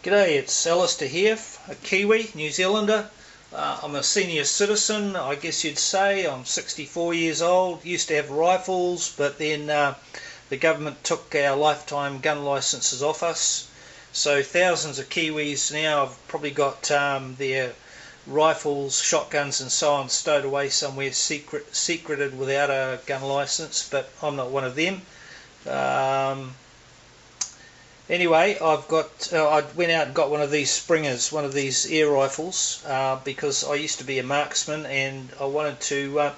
G'day, it's Alistair here, a Kiwi, New Zealander. I'm a senior citizen, I guess you'd say. I'm 64 years old, used to have rifles, but then the government took our lifetime gun licences off us. So thousands of Kiwis now have probably got their rifles, shotguns and so on stowed away somewhere secreted without a gun licence, but I'm not one of them. Anyway, I went out and got one of these Springers, one of these air rifles, because I used to be a marksman and I wanted to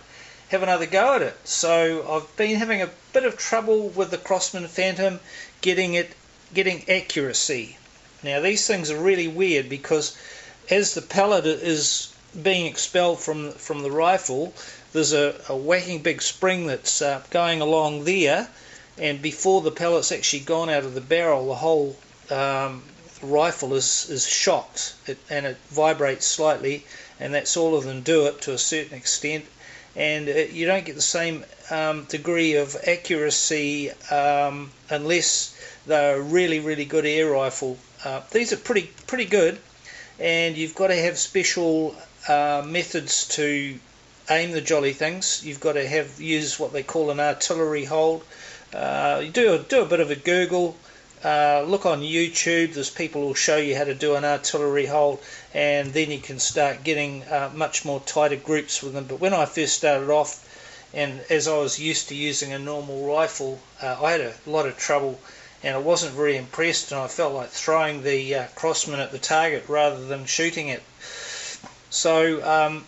have another go at it. So I've been having a bit of trouble with the Crosman Phantom getting accuracy. Now these things are really weird because as the pellet is being expelled from the rifle, there's a whacking big spring that's going along there. And before the pellet's actually gone out of the barrel, the whole rifle is shocked, and it vibrates slightly, and that's all of them do it to a certain extent, and you don't get the same degree of accuracy unless they're a really good air rifle. These are pretty good, and you've got to have special methods to aim the jolly things. You've got to use what they call an artillery hold. You do a bit of a Google, look on YouTube. There's people who'll show you how to do an artillery hold, and then you can start getting much more tighter groups with them. But when I first started off, and as I was used to using a normal rifle, I had a lot of trouble, and I wasn't very impressed, and I felt like throwing the Crosman at the target rather than shooting it. So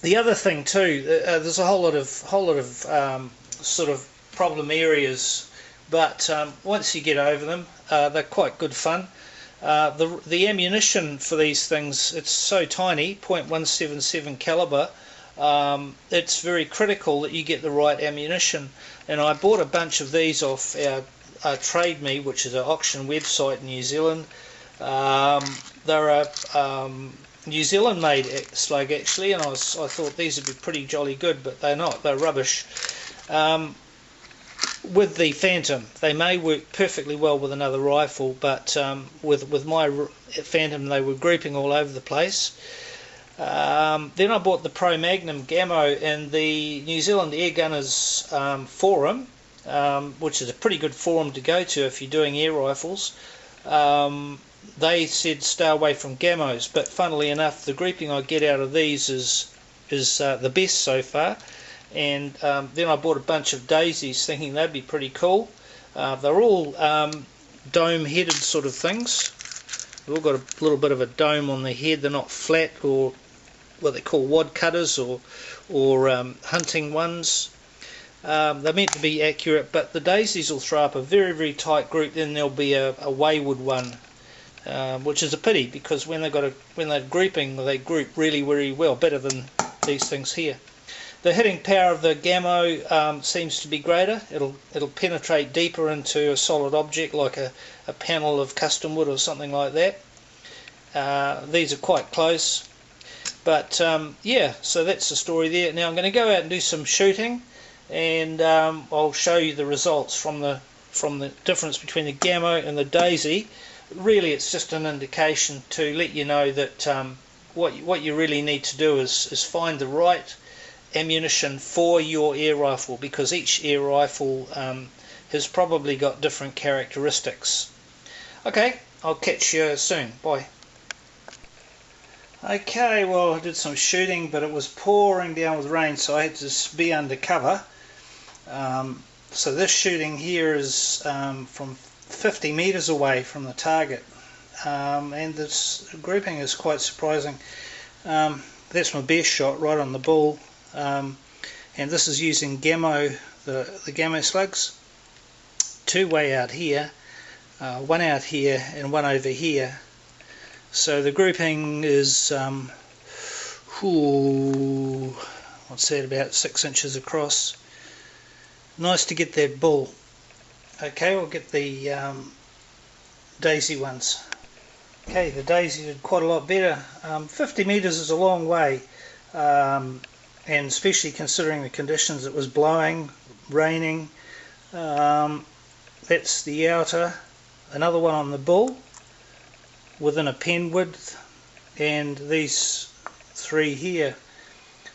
the other thing too, there's a whole lot of sort of problem areas, but once you get over them, they're quite good fun. The ammunition for these things, it's so tiny, .177 caliber. It's very critical that you get the right ammunition, and I bought a bunch of these off our Trade Me, which is an auction website in New Zealand. They're a New Zealand made slug actually, and I thought these would be pretty jolly good, but they're not, they're rubbish. With the Phantom, they may work perfectly well with another rifle, but with my Phantom they were grouping all over the place. Then I bought the Pro Magnum Gamo in the New Zealand Air Gunners forum, which is a pretty good forum to go to if you're doing air rifles. They said stay away from Gamos, but funnily enough the grouping I get out of these is the best so far. And then I bought a bunch of daisies thinking they'd be pretty cool. They're all dome-headed sort of things. They've all got a little bit of a dome on the head. They're not flat or what they call wad cutters or hunting ones. They're meant to be accurate, but the daisies will throw up a very tight group. Then there'll be a wayward one, which is a pity because when they're grouping, they group really well, better than these things here. The hitting power of the Gamo seems to be greater. It'll penetrate deeper into a solid object like a panel of custom wood or something like that. These are quite close, but yeah, so that's the story there. Now I'm going to go out and do some shooting, and I'll show you the results from the difference between the Gamo and the Daisy. Really, it's just an indication to let you know that what you really need to do is find the right ammunition for your air rifle, because each air rifle has probably got different characteristics. Okay, I'll catch you soon. Bye. Okay, well I did some shooting, but it was pouring down with rain, so I had to be undercover. So this shooting here is from 50 meters away from the target, and this grouping is quite surprising. That's my best shot, right on the bull. And this is using Gamo, the Gamo slugs. Two way out here, one out here and one over here. So the grouping is what's that, about 6 inches across. Nice to get that bull. Okay, we'll get the Daisy ones. Okay, the Daisy did quite a lot better. 50 meters is a long way. And especially considering the conditions, it was blowing, raining. That's the outer. Another one on the bull. within a pen width, and these 3 here,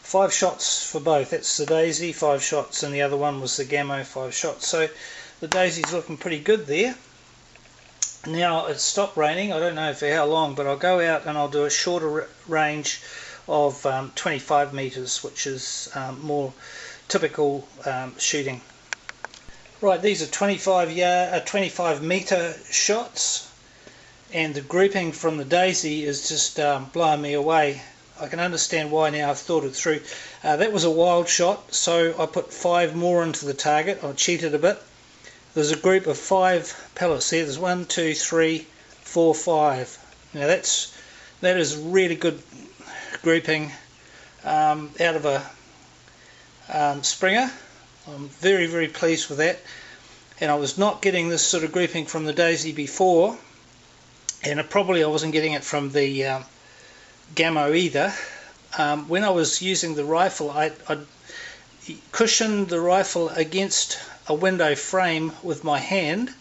5 shots for both. That's the Daisy, 5 shots, and the other one was the Gamo, 5 shots. So the Daisy's looking pretty good there. Now it's stopped raining, I don't know for how long, but I'll go out and I'll do a shorter range of 25 metres, which is more typical shooting. Right, these are 25 metre shots, and the grouping from the Daisy is just blowing me away. I can understand why now, I've thought it through. That was a wild shot, so I put 5 more into the target. I cheated a bit. There's a group of 5 pellets there. There's 1, 2, 3, 4, 5. Now that is really good grouping out of a Springer. I'm very, very pleased with that. And I was not getting this sort of grouping from the Daisy before, and I wasn't getting it from the Gamo either. When I was using the rifle, I cushioned the rifle against a window frame with my hand,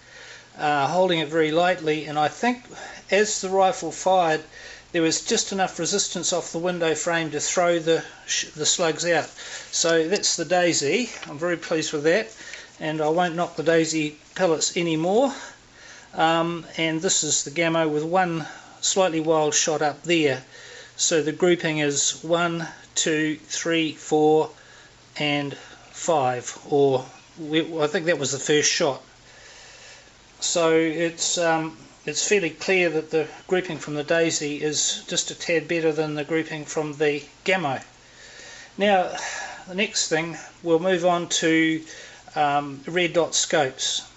holding it very lightly, and I think as the rifle fired there was just enough resistance off the window frame to throw the slugs out. So that's the Daisy. I'm very pleased with that, and I won't knock the Daisy pellets anymore. And this is the Gamo with 1 slightly wild shot up there. So the grouping is 1, 2, 3, 4 and 5, or I think that was the first shot. So it's fairly clear that the grouping from the Daisy is just a tad better than the grouping from the Gamo. Now the next thing, we'll move on to red dot scopes.